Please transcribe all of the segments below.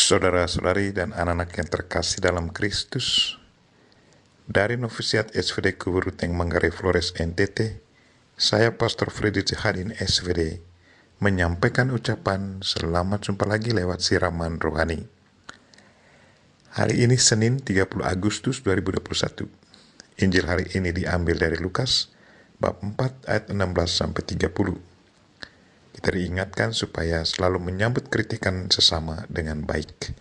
Saudara-saudari dan anak-anak yang terkasih dalam Kristus, dari Novisiat SVD Kuburuteng Manggarai Flores NTT, saya Pastor Freddy Jihadin SVD menyampaikan ucapan selamat jumpa lagi lewat siraman rohani. Hari ini Senin 30 Agustus 2021. Injil hari ini diambil dari Lukas bab 4 ayat 16-30. Kita diingatkan supaya selalu menyambut kritikan sesama dengan baik.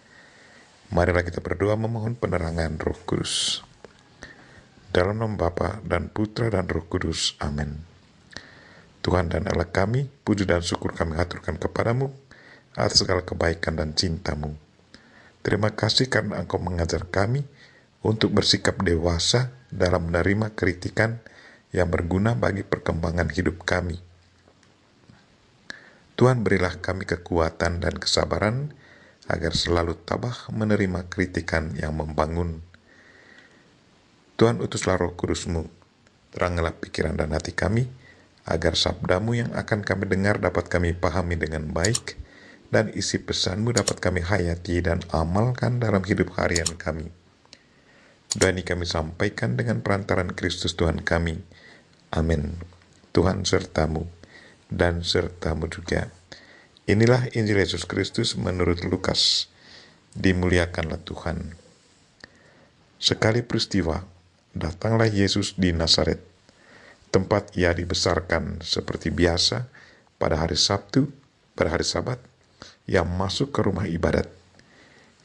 Marilah kita berdoa memohon penerangan Roh Kudus. Dalam nama Bapa dan Putra dan Roh Kudus. Amin. Tuhan dan Allah kami, puji dan syukur kami haturkan kepadamu atas segala kebaikan dan cintamu. Terima kasih karena Engkau mengajar kami untuk bersikap dewasa dalam menerima kritikan yang berguna bagi perkembangan hidup kami. Tuhan, berilah kami kekuatan dan kesabaran agar selalu tabah menerima kritikan yang membangun. Tuhan, utuslah Roh Kudus-Mu, terangilah pikiran dan hati kami, agar sabda-Mu yang akan kami dengar dapat kami pahami dengan baik, dan isi pesan-Mu dapat kami hayati dan amalkan dalam hidup harian kami. Doa ini kami sampaikan dengan perantaran Kristus Tuhan kami. Amin. Tuhan serta-Mu dan serta-Mu juga. Inilah Injil Yesus Kristus menurut Lukas. Dimuliakanlah Tuhan. Sekali peristiwa, datanglah Yesus di Nazaret, tempat ia dibesarkan seperti biasa pada hari Sabat, ia masuk ke rumah ibadat.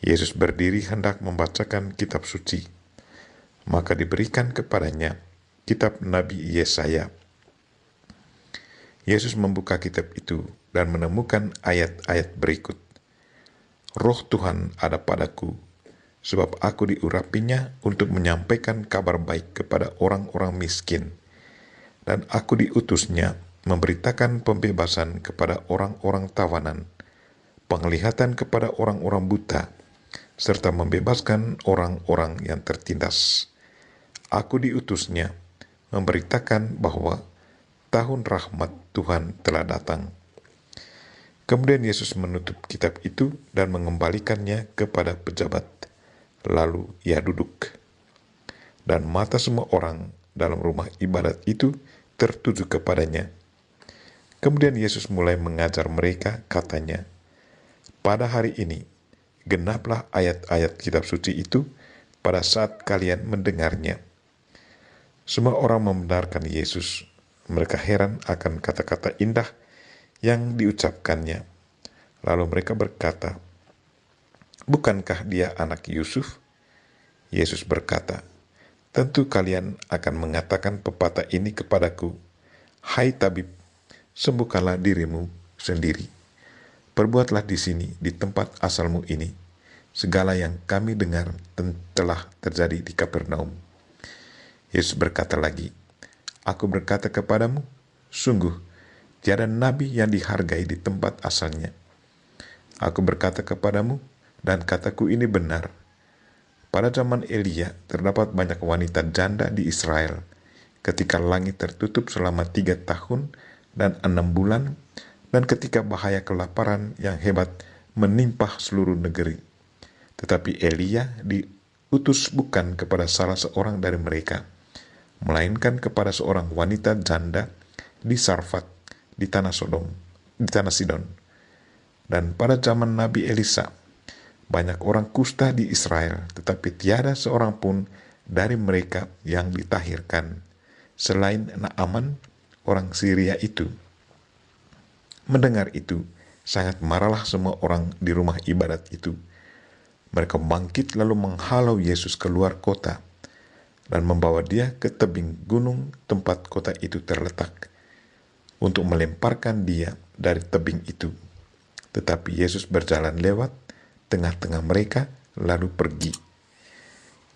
Yesus berdiri hendak membacakan kitab suci. Maka diberikan kepadanya kitab Nabi Yesaya. Yesus membuka kitab itu dan menemukan ayat-ayat berikut. Roh Tuhan ada padaku, sebab aku diurapinya untuk menyampaikan kabar baik kepada orang-orang miskin. Dan aku diutusnya memberitakan pembebasan kepada orang-orang tawanan, penglihatan kepada orang-orang buta, serta membebaskan orang-orang yang tertindas. Aku diutusnya memberitakan bahwa tahun rahmat Tuhan telah datang. Kemudian Yesus menutup kitab itu dan mengembalikannya kepada pejabat. Lalu ia duduk. Dan mata semua orang dalam rumah ibadat itu tertuju kepadanya. Kemudian Yesus mulai mengajar mereka, katanya, "Pada hari ini, genaplah ayat-ayat kitab suci itu pada saat kalian mendengarnya." Semua orang membenarkan Yesus. Mereka heran akan kata-kata indah yang diucapkannya. Lalu mereka berkata, "Bukankah dia anak Yusuf?" Yesus berkata, "Tentu kalian akan mengatakan pepatah ini kepadaku, 'Hai tabib, sembuhkanlah dirimu sendiri. Perbuatlah di sini, di tempat asalmu ini, segala yang kami dengar telah terjadi di Kapernaum.'" Yesus berkata lagi, "Aku berkata kepadamu, sungguh, tiada nabi yang dihargai di tempat asalnya. Aku berkata kepadamu, dan kataku ini benar. Pada zaman Elia terdapat banyak wanita janda di Israel, ketika langit tertutup selama 3 tahun dan 6 bulan, dan ketika bahaya kelaparan yang hebat menimpa seluruh negeri. Tetapi Elia diutus bukan kepada salah seorang dari mereka, melainkan kepada seorang wanita janda di Sarfat, di tanah Sidon. Dan pada zaman Nabi Elisa, banyak orang kusta di Israel, tetapi tiada seorang pun dari mereka yang ditahirkan, selain Naaman, orang Syria itu. Mendengar itu, sangat marahlah semua orang di rumah ibadat itu. Mereka bangkit lalu menghalau Yesus keluar kota, dan membawa dia ke tebing gunung tempat kota itu terletak, untuk melemparkan dia dari tebing itu. Tetapi Yesus berjalan lewat tengah-tengah mereka, lalu pergi.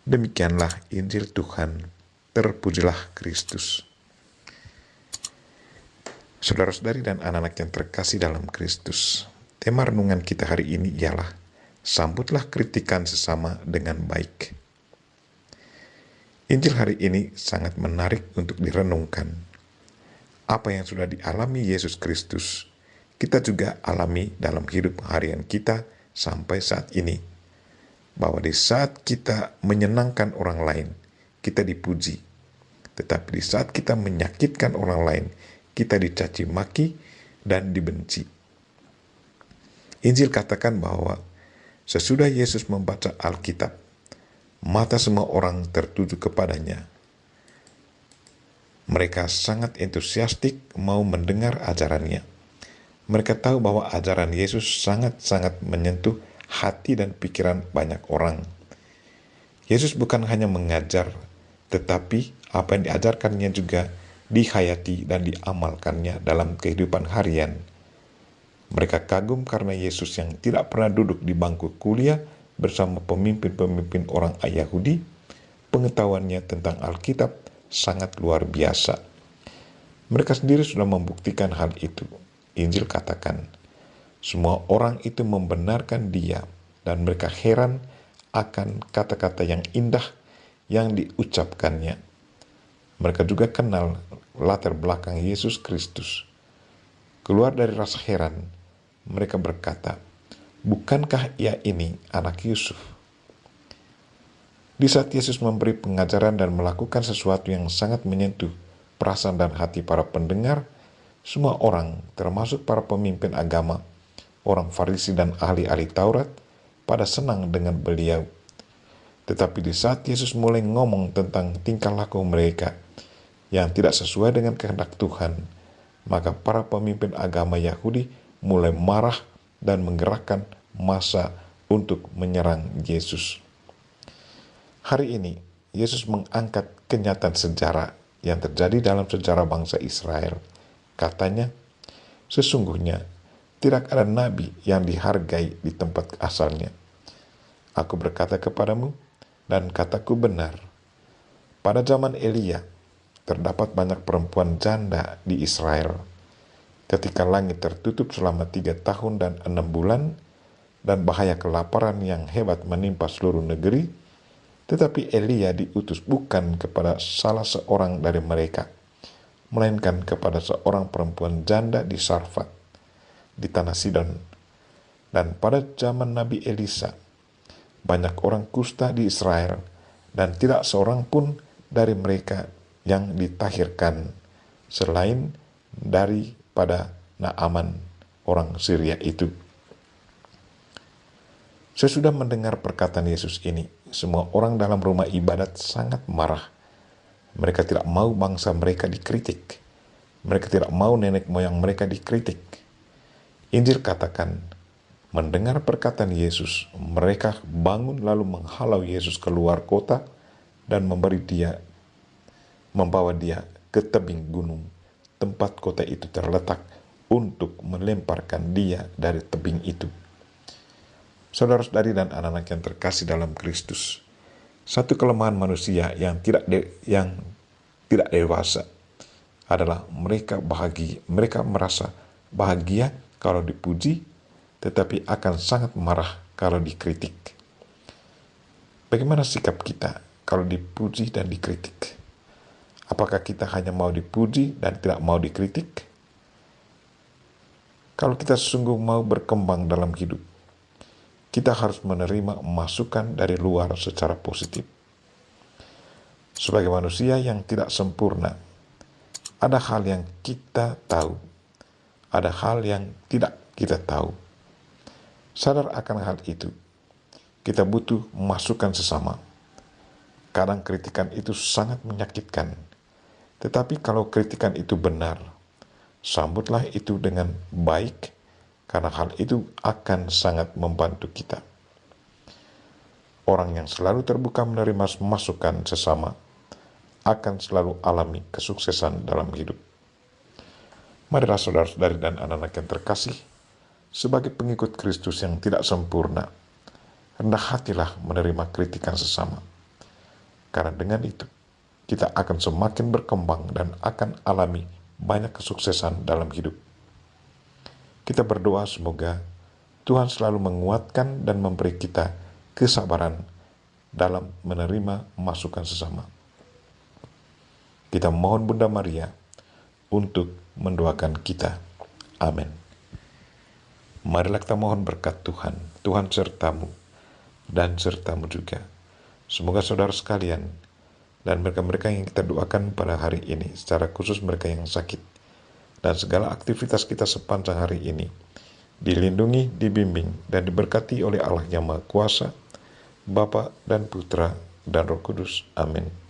Demikianlah Injil Tuhan. Terpujilah Kristus. Saudara-saudari dan anak-anak yang terkasih dalam Kristus, tema renungan kita hari ini ialah sambutlah kritikan sesama dengan baik. Injil hari ini sangat menarik untuk direnungkan. Apa yang sudah dialami Yesus Kristus, kita juga alami dalam hidup harian kita sampai saat ini, bahwa di saat kita menyenangkan orang lain, kita dipuji. Tetapi di saat kita menyakitkan orang lain, kita dicaci maki dan dibenci. Injil katakan bahwa sesudah Yesus membaca Alkitab, mata semua orang tertuju kepadanya. Mereka sangat entusiastik mau mendengar ajarannya. Mereka tahu bahwa ajaran Yesus sangat-sangat menyentuh hati dan pikiran banyak orang. Yesus bukan hanya mengajar, tetapi apa yang diajarkannya juga dihayati dan diamalkannya dalam kehidupan harian. Mereka kagum karena Yesus yang tidak pernah duduk di bangku kuliah bersama pemimpin-pemimpin orang Yahudi, pengetahuannya tentang Alkitab sangat luar biasa. Mereka sendiri sudah membuktikan hal itu. Injil katakan, semua orang itu membenarkan dia dan mereka heran akan kata-kata yang indah yang diucapkannya. Mereka juga kenal latar belakang Yesus Kristus. Keluar dari rasa heran, mereka berkata, bukankah ia ini anak Yusuf? Di saat Yesus memberi pengajaran dan melakukan sesuatu yang sangat menyentuh perasaan dan hati para pendengar, semua orang, termasuk para pemimpin agama, orang Farisi dan ahli-ahli Taurat, pada senang dengan beliau. Tetapi di saat Yesus mulai ngomong tentang tingkah laku mereka yang tidak sesuai dengan kehendak Tuhan, maka para pemimpin agama Yahudi mulai marah dan menggerakkan massa untuk menyerang Yesus. Hari ini, Yesus mengangkat kenyataan sejarah yang terjadi dalam sejarah bangsa Israel. Katanya, sesungguhnya tidak ada nabi yang dihargai di tempat asalnya. Aku berkata kepadamu, dan kataku benar. Pada zaman Elia, terdapat banyak perempuan janda di Israel. Ketika langit tertutup selama 3 tahun dan 6 bulan, dan bahaya kelaparan yang hebat menimpa seluruh negeri, tetapi Elia diutus bukan kepada salah seorang dari mereka, melainkan kepada seorang perempuan janda di Sarfat, di tanah Sidon. Dan pada zaman Nabi Elisa, banyak orang kusta di Israel, dan tidak seorang pun dari mereka yang ditahirkan, selain daripada Naaman, orang Syria itu. Sesudah mendengar perkataan Yesus ini, semua orang dalam rumah ibadat sangat marah. Mereka tidak mau bangsa mereka dikritik. Mereka tidak mau nenek moyang mereka dikritik. Injil katakan, mendengar perkataan Yesus, mereka bangun lalu menghalau Yesus keluar kota dan membawa dia ke tebing gunung, tempat kota itu terletak, untuk melemparkan dia dari tebing itu. Saudara-saudari dan anak-anak yang terkasih dalam Kristus, satu kelemahan manusia yang tidak dewasa adalah mereka merasa bahagia kalau dipuji, tetapi akan sangat marah kalau dikritik. Bagaimana sikap kita kalau dipuji dan dikritik? Apakah kita hanya mau dipuji dan tidak mau dikritik? Kalau kita sungguh mau berkembang dalam hidup, kita harus menerima masukan dari luar secara positif. Sebagai manusia yang tidak sempurna, ada hal yang kita tahu, ada hal yang tidak kita tahu. Sadar akan hal itu, kita butuh masukan sesama. Kadang kritikan itu sangat menyakitkan, tetapi kalau kritikan itu benar, sambutlah itu dengan baik, karena hal itu akan sangat membantu kita. Orang yang selalu terbuka menerima masukan sesama akan selalu alami kesuksesan dalam hidup. Marilah saudara-saudari dan anak-anak yang terkasih, sebagai pengikut Kristus yang tidak sempurna, rendah hatilah menerima kritikan sesama. Karena dengan itu, kita akan semakin berkembang dan akan alami banyak kesuksesan dalam hidup. Kita berdoa semoga Tuhan selalu menguatkan dan memberi kita kesabaran dalam menerima masukan sesama. Kita mohon Bunda Maria untuk mendoakan kita. Amin. Marilah kita mohon berkat Tuhan. Tuhan sertamu dan sertamu juga. Semoga saudara sekalian dan mereka-mereka yang kita doakan pada hari ini, secara khusus mereka yang sakit, dan segala aktivitas kita sepanjang hari ini, dilindungi, dibimbing, dan diberkati oleh Allah yang Maha Kuasa, Bapa dan Putra dan Roh Kudus. Amin.